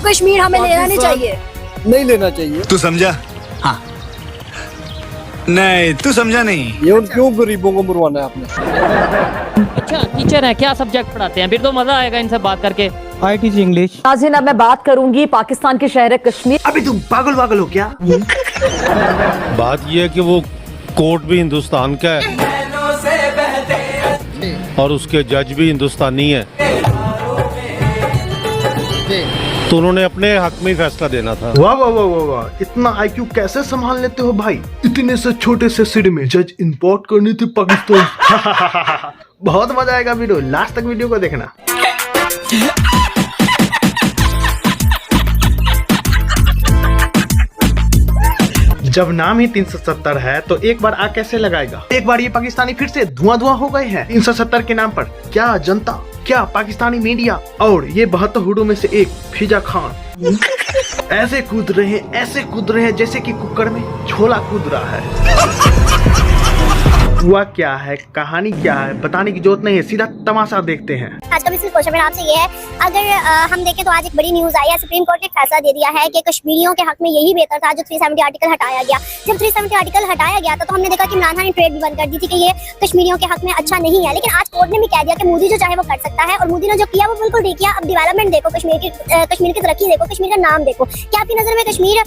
कश्मीर हमें लेना नहीं चाहिए। नहीं लेना चाहिए। तू समझा? हाँ। नहीं तू समझा नहीं। ये और क्यों गरीबों को मरवाना है आपने? अच्छा टीचर है, क्या सब्जेक्ट पढ़ाते हैं? फिर तो मजा आएगा इनसे बात करके। I teach English. नाज़रीन, अब मैं बात करूंगी पाकिस्तान के शहर कश्मीर। अभी तुम पागल हो क्या? बात यह है कि वो कोर्ट भी हिंदुस्तान का है और उसके जज भी हिंदुस्तानी है, तो उन्होंने अपने हक में फैसला देना था। वाह वाह वाह वाह वाह, इतना आईक्यू कैसे संभाल लेते हो भाई? इतने से छोटे से सिटी में जज इंपोर्ट करनी थी पाकिस्तान। बहुत मजा आएगा वीडियो, लास्ट तक वीडियो को देखना। जब नाम ही 370 है तो एक बार आग कैसे लगाएगा? एक बार ये पाकिस्तानी फिर से धुआं हो गए हैं 370 के नाम पर। क्या जनता, क्या पाकिस्तानी मीडिया और ये 72 हुडों में से एक फिजा खान ऐसे कूद रहे हैं जैसे कि कुकर में छोला कूद रहा है। हुआ क्या है, कहानी क्या है, बताने की जरूरत नहीं है, सीधा तमाशा देखते हैं। आज का सिर्फ क्वेश्चन आपसे ये है, अगर हम देखें तो आज एक बड़ी न्यूज आई है, सुप्रीम कोर्ट ने फैसला दे दिया है कि कश्मीरियों के हक में यही बेहतर था जो 370 आर्टिकल हटाया गया। जब 370 आर्टिकल हटाया गया था तो हमने देखा कि इमरान खान ने ट्रेड भी बंद कर दी थी कि ये कश्मीरियों के हक में अच्छा नहीं है, लेकिन आज कोर्ट ने भी कह दिया कि मोदी जो चाहे वो कर सकता है, और मोदी ने जो किया वो बिल्कुल ठीक किया। अब डेवलपमेंट देखो, कश्मीर की तरक्की देखो, कश्मीर का नाम देखो। क्या आपकी नजर में कश्मीर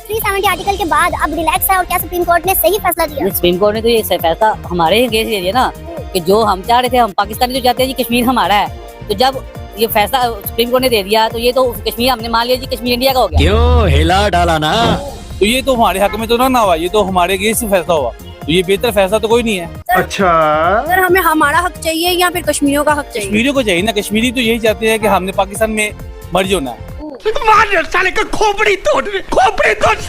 370 आर्टिकल के बाद अब रिलैक्स है, और क्या सुप्रीम कोर्ट ने सही फैसला दिया? सुप्रीम कोर्ट ने तो ये फैसला हमारे केस दे दिया ना कि जो हम चाह रहे थे, हम पाकिस्तानी जो चाहते हैं जी कश्मीर हमारा है, तो जब ये फैसला सुप्रीम कोर्ट ने दे दिया तो ये तो कश्मीर हमने मान लिया जी कश्मीर इंडिया का हो गया। क्यों हिला डाला ना? तो ये तो हमारे हक में तो ना हुआ, ये तो हमारे अगेंस्ट फैसला हुआ, तो ये बेहतर फैसला तो कोई नहीं है। अच्छा, सर हमें हमारा हक चाहिए या फिर कश्मीरियों का हक चाहिए? कश्मीरियों को चाहिए ना, कश्मीरी तो यही चाहते हैं कि हमने पाकिस्तान में मर्ज होना है। साले का खोपड़ी तोड़।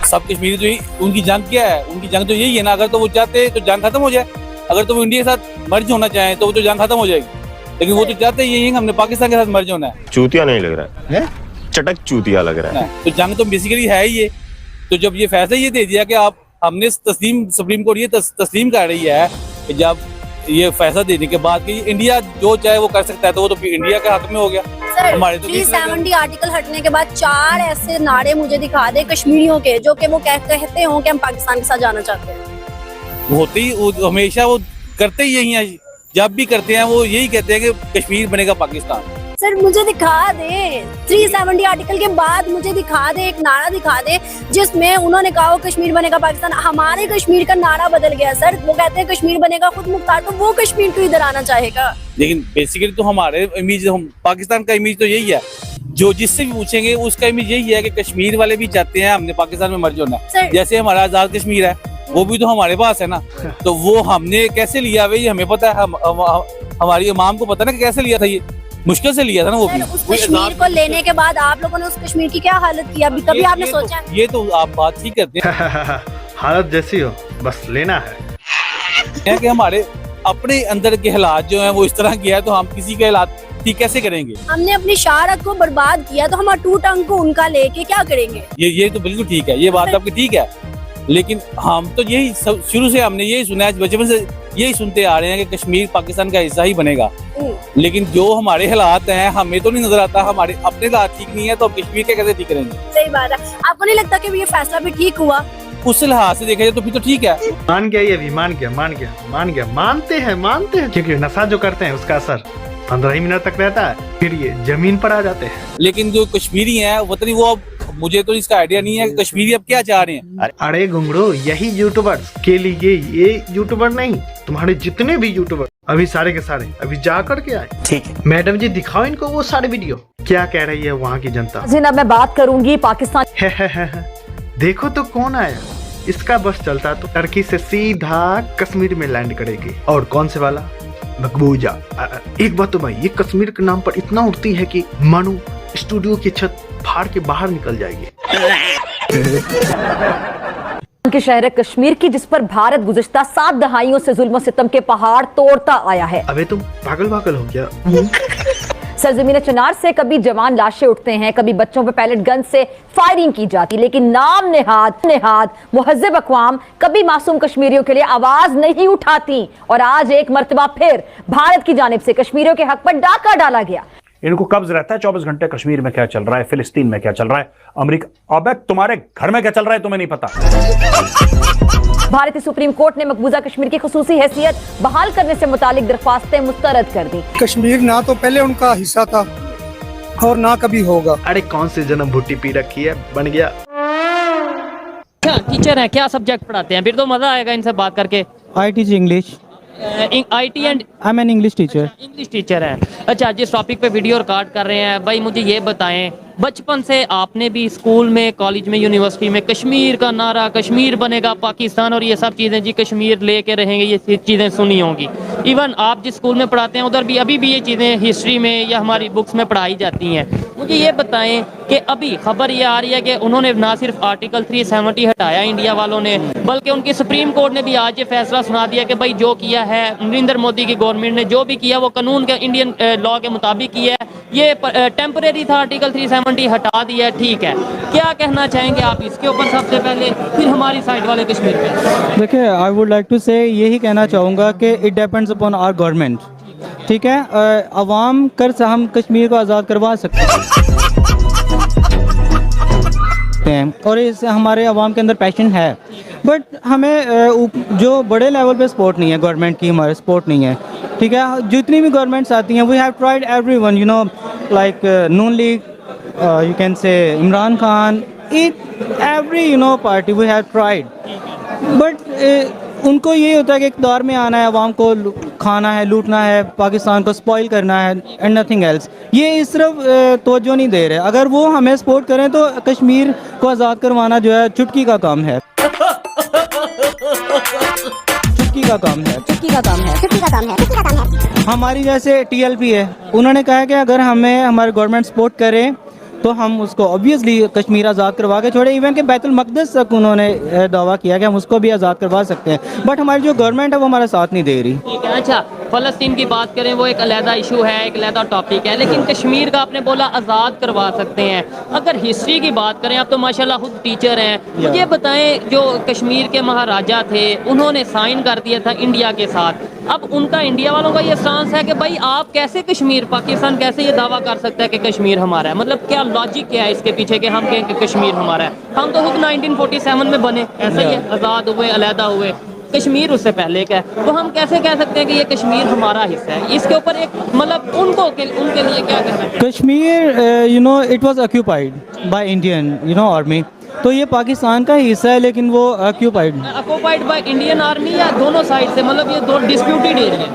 सब कश्मीरी तो यही, उनकी जंग क्या है? उनकी जंग तो यही है ना, अगर तो वो चाहते तो जंग खत्म हो जाए, अगर तो वो इंडिया के साथ मर्ज होना चाहे तो वो तो जंग खत्म हो जाएगी, लेकिन वो तो चाहते यही है कि हमने पाकिस्तान के साथ मर्ज होना है। चूतिया नहीं लग रहा है, चटक चूतिया लग रहा है। तो जंग तो बेसिकली है ही ये। तो जब ये फैसला ये दे दिया कि आप हमने सुप्रीम कोर्ट ये तस्लीम कर रही है कि जब ये फैसला देने के बाद कि इंडिया जो चाहे वो कर सकता है, तो वो तो इंडिया के हक में हो गया। सर हमारे तो 370 आर्टिकल हटने के बाद 4 ऐसे नारे मुझे दिखा दे कश्मीरियों के जो कि वो कहते हो कि हम पाकिस्तान के साथ जाना चाहते हैं। होते ही वो हमेशा वो करते ही यही है, जब भी करते हैं वो यही कहते हैं कि कश्मीर बनेगा पाकिस्तान। सर मुझे दिखा दे 370 आर्टिकल के बाद, मुझे दिखा दे, एक नारा दिखा दे जिसमें उन्होंने कहा कश्मीर बनेगा पाकिस्तान। हमारे कश्मीर का नारा बदल गया सर, वो कहते हैं कश्मीर बनेगा खुद मुख्तार, तो वो कश्मीर क्यों इधर आना चाहेगा? लेकिन बेसिकली तो हमारे इमेज, हम पाकिस्तान का इमेज तो यही है, जो जिससे भी पूछेंगे उसका इमेज यही है कि कश्मीर वाले भी चाहते हैं हमने पाकिस्तान में मर्ज होना है। जैसे हमारा आजाद कश्मीर है, वो भी तो हमारे पास है ना, तो वो हमने कैसे लिया भाई हमें पता है, हमारी इमाम को पता ना कि कैसे लिया था, ये मुश्किल से लिया था ना वो भी। उस कश्मीर को लेने के बाद आप लोगों ने उस कश्मीर की क्या हालत की? अभी कभी आपने सोचा? ये तो आप बात ठीक करते हैं। हालत जैसी हो बस लेना है कि हमारे अपने अंदर के हालात जो हैं वो इस तरह किया है, तो हम किसी के हालात ठीक कैसे करेंगे? हमने अपनी शारक को बर्बाद किया, तो हम अटूट अंग को उनका लेके क्या करेंगे? ये तो बिल्कुल ठीक है, ये बात आपकी ठीक है, लेकिन हम तो यही शुरू से हमने यही सुना है, बचपन से यही सुनते आ रहे हैं कि कश्मीर पाकिस्तान का हिस्सा ही बनेगा, लेकिन जो हमारे हालात हैं हमें तो नहीं नजर आता, हमारे अपने हालात ठीक नहीं है तो कश्मीर के कैसे ठीक करेंगे? सही बात है। आपको नहीं लगता कि ये फैसला भी ठीक हुआ? उस लिहाज से देखा जाए तो फिर तो ठीक है। मान गया, ये भी मान गया, मानते हैं, क्योंकि नशा जो करते हैं उसका असर 15 ही मिनट तक रहता है, फिर ये जमीन पर आ जाते हैं। लेकिन जो कश्मीरी है वतनी, वो अब मुझे तो इसका आइडिया नहीं है कि कश्मीरी अब क्या चाह रहे हैं। अरे घुंगरू, यही यूट्यूबर्स के लिए, ये यूट्यूबर नहीं, तुम्हारे जितने भी यूट्यूबर अभी सारे के सारे अभी जा करके आए। ठीक है मैडम जी, दिखाओ इनको वो सारे वीडियो, क्या कह रही है वहाँ की जनता। जी अब मैं बात करूंगी पाकिस्तान। देखो तो कौन आया, इसका बस चलता तो टर्की से सीधा कश्मीर में लैंड करेगी। और कौन से वाला? मकबूजा। एक बात तो भाई, ये कश्मीर के नाम पर इतना उड़ती है कि मानो स्टूडियो की छत फाड़ के बाहर निकल जाएगी। के शहर कश्मीर की, जिस पर भारत गुज़िश्ता 7 दहाइयों से जुल्म सितम के पहाड़ तोड़ता आया है। अबे तुम पागल हो गया? सरजमीन चिनार से कभी जवान लाशें उठते हैं, कभी बच्चों पर पैलेट गन से फायरिंग की जाती, लेकिन नाम नेहाद मुहज़्ज़ब अक़वाम कभी मासूम कश्मीरियों के लिए आवाज नहीं उठाती। और आज एक मर्तबा फिर भारत की जानिब से कश्मीरियों के हक पर डाका डाला गया। इनको कब्ज रहता है 24 घंटे कश्मीर में क्या चल रहा है, फिलिस्तीन में क्या चल रहा है, अमेरिका, अबे तुम्हारे घर में क्या चल रहा है तुम्हें नहीं पता। भारतीय सुप्रीम कोर्ट ने मकबूजा कश्मीर की खुसूसी हैसियत बहाल करने से मुतालिक दरख्वास्तें मुस्तरद कर दी। कश्मीर ना तो पहले उनका हिस्सा था और ना कभी होगा। अरे कौन सी जन्म भुट्टी पी रखी है, बन गया। क्या टीचर हैं, क्या सब्जेक्ट पढ़ाते हैं? फिर तो मजा आएगा इनसे बात करके। I teach English. IT and I am an English teacher. English teacher हैं। अच्छा, जिस टॉपिक पे वीडियो रिकॉर्ड कर रहे हैं भाई, मुझे ये बताएं, बचपन से आपने भी स्कूल में, कॉलेज में, यूनिवर्सिटी में कश्मीर का नारा, कश्मीर बनेगा पाकिस्तान और ये सब चीज़ें, जी कश्मीर लेके रहेंगे, ये चीज़ें सुनी होंगी। इवन आप जिस स्कूल में पढ़ाते हैं उधर भी अभी भी ये चीज़ें हिस्ट्री में या हमारी बुक्स में पढ़ाई जाती हैं। मुझे ये बताएं कि अभी खबर ये आ रही है कि उन्होंने ना सिर्फ आर्टिकल 370 हटाया इंडिया वालों ने, बल्कि उनकी सुप्रीम कोर्ट ने भी आज ये फैसला सुना दिया कि भाई जो किया है नरेंद्र मोदी की गवर्नमेंट ने, जो भी किया वो कानून के, इंडियन लॉ के मुताबिक किया है। ये टेम्परेरी था, आर्टिकल 370 हटा दिया है, ठीक है। क्या कहना चाहेंगे आप इसके ऊपर सबसे पहले, फिर हमारी साइड वाले कश्मीर पे? देखिए, आई वुड लाइक टू से यही कहना चाहूँगा कि it depends upon our government, ठीक है। अवाम कर से हम कश्मीर को आज़ाद करवा सकते हैं और इससे हमारे अवाम के अंदर पैशन है, बट हमें जो बड़े लेवल पे सपोर्ट नहीं है, गवर्नमेंट की हमारे सपोर्ट नहीं है, ठीक है। जितनी भी गवर्नमेंट्स आती हैं, we have tried everyone, you know, like Noon League, you can say Imran Khan, every party we have tried, but उनको ये होता है कि इक़्तिदार में आना है, अवाम को खाना है, लूटना है, पाकिस्तान को स्पॉइल करना है एंड नथिंग एल्स। ये इस तरफ तवज्जो नहीं दे रहे। अगर वो हमें सपोर्ट करें तो कश्मीर को आज़ाद करवाना जो है चुटकी का काम है। चुटकी का काम है, चुटकी का काम है, चुटकी का काम है, चुटकी का काम है। हमारी जैसे TLP है, उन्होंने कहा कि अगर हमें हमारी गवर्नमेंट सपोर्ट करे तो हम उसको ऑब्वियसली कश्मीर आज़ाद करवा के छोड़े। इवन के बैतुल मक़दस तक उन्होंने दावा किया कि हम उसको भी आज़ाद करवा सकते हैं, बट हमारी जो गवर्नमेंट है वो हमारा साथ नहीं दे रही। ठीक है। अच्छा, फ़लस्तीन की बात करें, वो एक अलहदा इशू है, एक अलहदा टॉपिक है, लेकिन कश्मीर का आपने बोला आज़ाद करवा सकते हैं। अगर हिस्ट्री की बात करें, आप तो माशाल्लाह खुद टीचर हैं, मुझे बताएं, जो कश्मीर के महाराजा थे उन्होंने साइन कर दिया था इंडिया के साथ। अब उनका, इंडिया वालों का ये स्टांस है कि भाई आप कैसे कश्मीर, पाकिस्तान कैसे ये दावा कर सकता है कि कश्मीर हमारा है? मतलब क्या लॉजिक क्या है इसके पीछे कि हम कहें कि कश्मीर हमारा है? हम तो खुद 1947 में बने, ऐसा ही है, आज़ाद हुए, अलहदा हुए। कश्मीर उससे पहले का है, तो हम कैसे कह सकते हैं कि ये कश्मीर हमारा हिस्सा है? इसके ऊपर एक मतलब उनके लिए क्या कहना है? Kashmir, you know, it was occupied by Indian, you know, army, तो ये पाकिस्तान का हिस्सा है, लेकिन वो ऑक्यूपाइड बाय इंडियन आर्मी या दोनों साइड से, मतलब ये दो disputed area.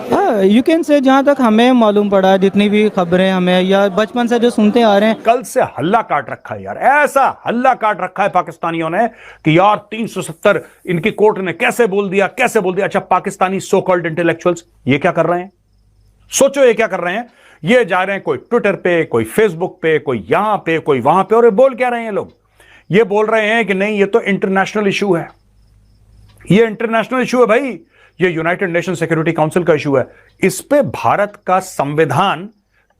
You can say, जहाँ तक हमें मालूम पड़ा, जितनी भी खबरें हमें या बचपन से जो सुनते आ रहे हैं, कल से हल्ला काट रखा है यार, ऐसा हल्ला काट रखा है पाकिस्तानियों ने कि यार 370 इनकी कोर्ट ने कैसे बोल दिया, कैसे बोल दिया। अच्छा, पाकिस्तानी सो कॉल्ड इंटेलेक्चुअल्स ये क्या कर रहे हैं? सोचो ये क्या कर रहे हैं। ये जा रहे हैं कोई ट्विटर पे, कोई फेसबुक पे, कोई यहां पे, कोई वहां पे, और ये बोल क्या रहे हैं लोग? ये बोल रहे हैं कि नहीं, ये तो इंटरनेशनल इशू है, ये इंटरनेशनल इशू है भाई, ये यूनाइटेड नेशन सिक्योरिटी काउंसिल का इशू है। इस पे भारत का संविधान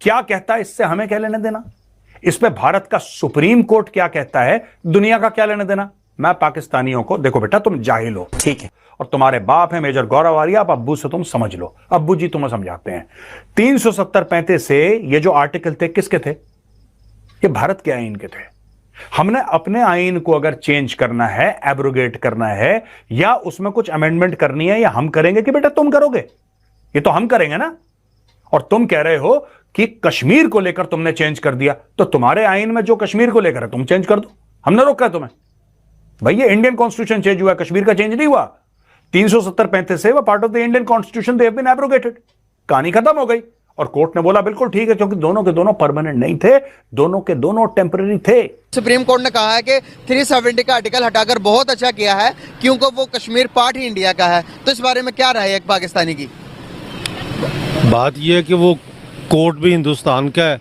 क्या कहता है, इससे हमें क्या लेना देना? इस पे भारत का सुप्रीम कोर्ट क्या कहता है, दुनिया का क्या लेना देना? मैं पाकिस्तानियों को, देखो बेटा तुम जाहिल हो, ठीक है, और तुम्हारे बाप है मेजर गौरव आर्या, आप अब्बू से तुम समझ लो, अब्बू जी तुम्हें समझाते हैं। 370-35 से ये जो आर्टिकल थे किसके थे? ये भारत के आईन के थे। हमने अपने आईन को अगर चेंज करना है, एब्रोगेट करना है, या उसमें कुछ अमेंडमेंट करनी है, या हम करेंगे कि बेटा तुम करोगे? ये तो हम करेंगे ना। और तुम कह रहे हो कि कश्मीर को लेकर तुमने चेंज कर दिया, तो तुम्हारे आईन में जो कश्मीर को लेकर है तुम चेंज कर दो, हमने रोका तुम्हें? भाई ये इंडियन कॉन्स्टिट्यूशन चेंज हुआ, कश्मीर का चेंज नहीं हुआ। 370-35 से वो part of the Indian constitution, they have been abrogated, कहानी खत्म हो गई। और कोर्ट ने बोला बिल्कुल ठीक है, क्योंकि दोनों के दोनों परमानेंट नहीं थे, दोनों के दोनों टेम्पररी थे। सुप्रीम कोर्ट ने कहा है कि 370 का आर्टिकल हटाकर बहुत अच्छा किया है, क्योंकि वो कश्मीर पार्ट ही इंडिया का है। तो इस बारे में क्या राय है एक पाकिस्तानी की? बात यह है कि वो कोर्ट भी हिंदुस्तान का है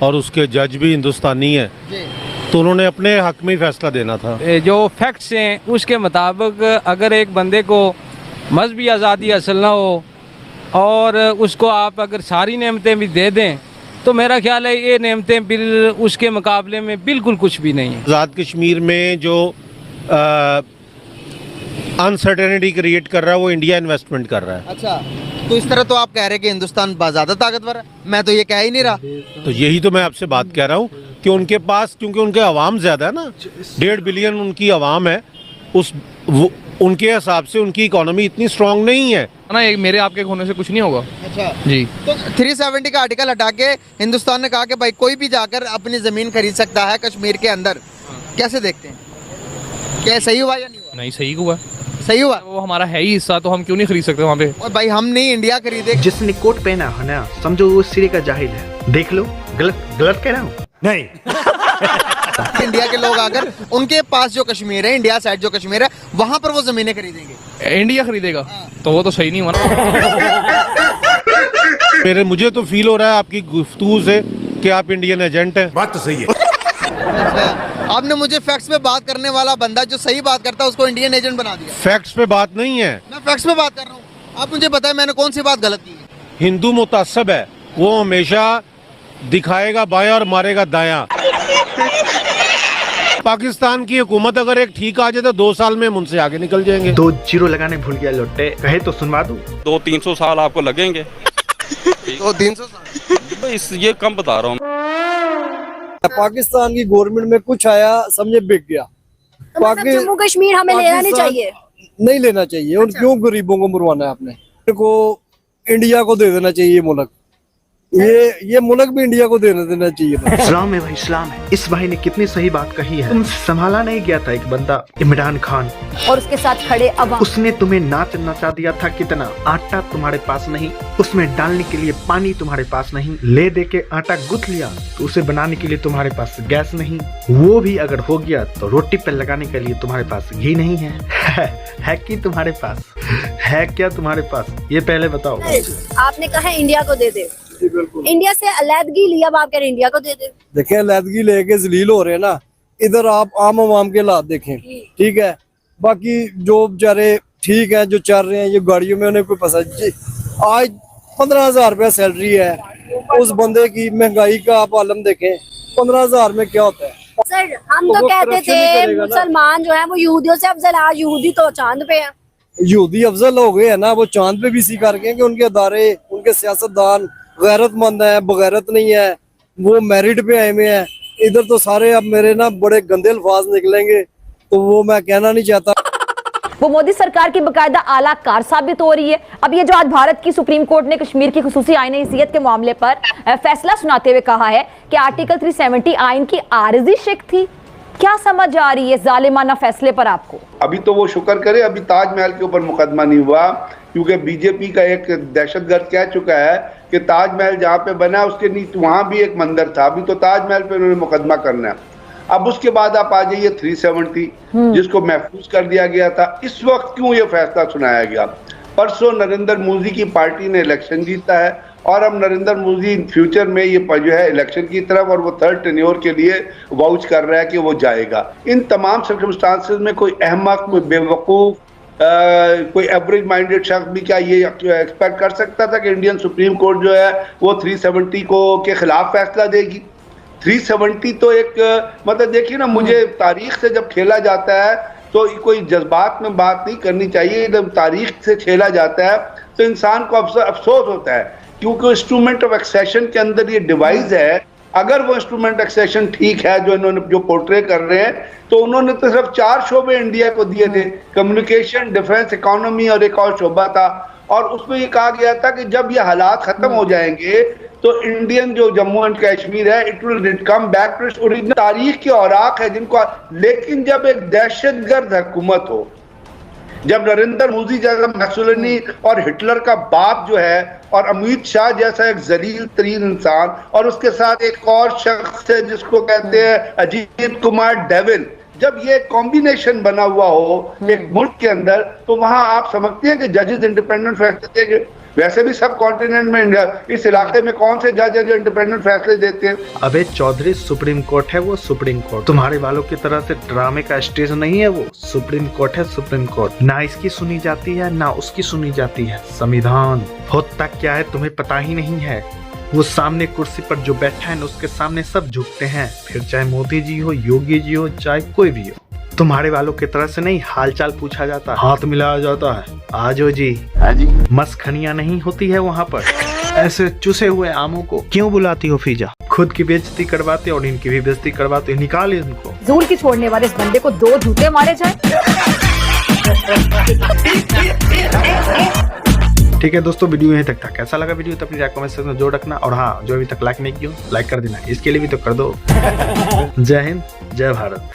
और उसके जज भी हिंदुस्तानी है, तो उन्होंने अपने हक में फैसला देना था। जो फैक्ट्स हैं उसके मुताबिक अगर एक बंदे को मजहबी आज़ादी हासिल ना हो और उसको आप अगर सारी नेमतें भी दे दें, तो मेरा ख्याल है ये नेमतें बिल उसके मुकाबले में बिल्कुल कुछ भी नहीं है। आज़ाद कश्मीर में जो अनसर्टेनिटी क्रिएट कर रहा है वो इंडिया इन्वेस्टमेंट कर रहा है। अच्छा, तो इस तरह तो आप कह रहे हैं कि हिंदुस्तान ज्यादा ताकतवर है, मैं तो ये कह ही नहीं रहा। तो यही तो मैं आपसे बात कह रहा हूँ कि उनके पास, क्योंकि उनके अवाम ज्यादा है ना, 1.5 बिलियन उनकी अवाम है, उनके हिसाब से उनकी इकोनॉमी इतनी स्ट्रांग नहीं है ना, एक मेरे आपके होने से कुछ नहीं होगा। अच्छा जी। तो 370 का आर्टिकल हटा के हिंदुस्तान ने कहा कि भाई कोई भी जाकर अपनी जमीन खरीद सकता है कश्मीर के अंदर, कैसे देखते हैं? क्या सही हुआ या नहीं हुआ? नहीं, सही हुआ, सही हुआ। वो हमारा है ही हिस्सा, तो हम क्यों नहीं खरीद सकते वहाँ पे? और भाई हम नहीं इंडिया खरीदे। जिसने कोट पहना है ना, समझो वो सिरे का जाहिल है। देख लो, गलत कह रहा हूँ? नहीं। इंडिया के लोग आकर उनके पास जो कश्मीर है, इंडिया साइड जो कश्मीर है, वहां पर वो जमीनें खरीदेंगे। इंडिया खरीदेगा तो वो तो सही नहीं हुआ ना। मुझे तो फील हो रहा है आपकी गुफ्तगू से कि आप इंडियन एजेंट हैं। बात तो सही है। आपने मुझे फैक्ट्स पे बात करने वाला बंदा जो सही बात करता है उसको इंडियन एजेंट बना दिया। फैक्ट्स पे बात नहीं है, मैं फैक्ट्स पे बात कर रहा हूँ। आप मुझे बताएं मैंने कौन सी बात गलत की है? हिंदू मुतासब है, वो हमेशा दिखाएगा बायां और मारेगा दायां। पाकिस्तान की हुकूमत अगर एक ठीक आ जाए तो 2 साल में हम उनसे आगे निकल जाएंगे। 2 जीरो लगाने भूल गया लोटे, कहे तो सुनवा दूं। 200-300 साल आपको लगेंगे। 200-300 साल? ये कम बता रहा हूँ। पाकिस्तान की गवर्नमेंट में कुछ आया, समझे बिक गया। तो मतलब जम्मू कश्मीर हमें लेना नहीं चाहिए? नहीं लेना चाहिए। और क्यों गरीबों को मरवाना है? आपने को इंडिया को दे देना चाहिए मुल्क, ये मुल्क भी इंडिया को देना चाहिए। इस्लाम है भाई, इस्लाम है। इस भाई ने कितनी सही बात कही है। तुम संभाला नहीं गया था एक बंदा, इमरान खान, और उसके साथ खड़े अवाम। उसने तुम्हें नाच नचा दिया था। कितना आटा तुम्हारे पास नहीं, उसमें डालने के लिए पानी तुम्हारे पास नहीं, ले दे के आटा गुथ लिया तो उसे बनाने के लिए तुम्हारे पास गैस नहीं, वो भी अगर हो गया तो रोटी पे लगाने के लिए तुम्हारे पास घी नहीं है कि तुम्हारे पास है? क्या तुम्हारे पास? ये पहले बताओ। आपने कहा इंडिया को दे दे, इंडिया से अलहदगी लिया, अब आप कह रहे इंडिया को दे दे। देखें अलहदगी लेके जलील हो रहे हैं ना, इधर आप आम आवाम के हालात देखें, ठीक है। बाकी जो बेचारे ठीक है जो चल रहे हैं, ये गाड़ियों में उन्हें कोई पसंद। आज 15,000 रुपया सैलरी है उस बंदे की, महंगाई का आप आलम देखें, 15,000 में क्या होता है? सर हम तो कहते थे मुसलमान जो है वो यहूदियों से अफजल, आज यहूदी तो चांद पे है। यहूदी अफजल हो गए है ना, वो चांद पे भी इसी करके कि उनके अदारे, उनके सियासतदान गैरतमंद है, बगैरत नहीं है, वो मेरिट पे आए हुए हैं। इधर तो सारे अब मेरे ना बड़े गंदे अल्फाज निकलेंगे, तो वो मैं कहना नहीं चाहता। वो मोदी सरकार की बकायदा आला कार साबित हो रही है। अब ये जो आज भारत की सुप्रीम कोर्ट ने कश्मीर की खुसूसी आईन हैसियत के मामले पर फैसला सुनाते हुए कहा है कि आर्टिकल 370 आइन की आरिजी शिक थी। क्या समझ आ रही है जालिमाना फैसले पर आपको? अभी तो वो शुक्र करे अभी ताजमहल के ऊपर मुकदमा नहीं हुआ, क्योंकि बीजेपी का एक दहशतगर्द कह चुका है कि ताजमहल जहाँ पे बना उसके नीचे वहाँ भी एक मंदिर था, अभी तो ताजमहल पे उन्होंने मुकदमा करना है। अब उसके बाद आप आ जाइए 370 जिसको महफूज कर दिया गया था। इस वक्त क्यों ये फैसला सुनाया गया? परसों नरेंद्र मोदी की पार्टी ने इलेक्शन जीता है और अब नरेंद्र मोदी फ्यूचर में ये जो है इलेक्शन की तरफ, और वो 3rd टेन्योर के लिए वाउच कर रहा है कि वो जाएगा। इन तमाम सर्कमस्टांसेस में कोई अहमक, कोई बेवकूफ, कोई एवरेज माइंडेड शख्स भी क्या ये एक्सपेक्ट कर सकता था कि इंडियन सुप्रीम कोर्ट जो है वो 370 को के खिलाफ फैसला देगी? 370 तो एक मतलब देखिए ना, मुझे तारीख से जब खेला जाता है तो कोई जज्बात में बात नहीं करनी चाहिए। जब तारीख से खेला जाता है तो इंसान को अफसोस होता है, क्योंकि इंस्ट्रूमेंट ऑफ एक्सेशन के अंदर ये डिवाइस है। अगर वो इंस्ट्रूमेंट एक्सेशन ठीक है जो इन्होंने जो पोर्ट्रे कर रहे हैं, तो उन्होंने तो सिर्फ 4 शोबे इंडिया को दिए थे, कम्युनिकेशन, डिफेंस, इकोनॉमी और एक और शोबा था। और उसमें ये कहा गया था कि जब ये हालात खत्म हो जाएंगे तो इंडियन जो जम्मू एंड कश्मीर है it will come back to its original. तारीख के औराक है जिनको, लेकिन जब एक दहशतगर्द हुकूमत हो, जब नरेंद्र मोदी जैसा मुसोलिनी और हिटलर का बाप जो है और अमित शाह जैसा एक जलील तरीन इंसान, और उसके साथ एक और शख्स है जिसको कहते हैं अजीत कुमार डेविल, जब ये कॉम्बिनेशन बना हुआ हो एक मुल्क के अंदर, तो वहां आप समझते हैं कि जजेस इंडिपेंडेंट फैसले देंगे। वैसे भी सब कॉन्टिनेंट में इस इलाके में कौन से जज है जो इंडिपेंडेंट फैसले देते हैं? अबे चौधरी, सुप्रीम कोर्ट है वो, सुप्रीम कोर्ट तुम्हारे वालों की तरह से ड्रामे का स्टेज नहीं है वो। सुप्रीम कोर्ट है सुप्रीम कोर्ट, ना इसकी सुनी जाती है ना उसकी सुनी जाती है। संविधान होता क्या है तुम्हें पता ही नहीं है। वो सामने कुर्सी पर जो बैठा है ना उसके सामने सब झुकते हैं, फिर चाहे मोदी जी हो, योगी जी हो, चाहे कोई भी हो। तुम्हारे वालों की तरह से नहीं हालचाल पूछा जाता, हाथ मिलाया जाता है। आजो जी। हाँ जी। मस्खनियां नहीं होती है वहाँ पर। ऐसे चुसे हुए आमों को क्यों बुलाती हो फीजा? खुद की बेइज्जती करवाते और इनकी भी बेइज्जती करवाते हो, निकाले उनको। जूल की छोड़ने वाले इस बंदे को 2 जूते मारे जाए। ठीक है दोस्तों, वीडियो यहीं तक था। कैसा लगा वीडियो तो अपनी राय कमेंट सेक्शन में जोड़ रखना, और हाँ, जो अभी तक लाइक नहीं किया लाइक कर देना, इसके लिए भी तो कर दो। जय हिंद, जय भारत।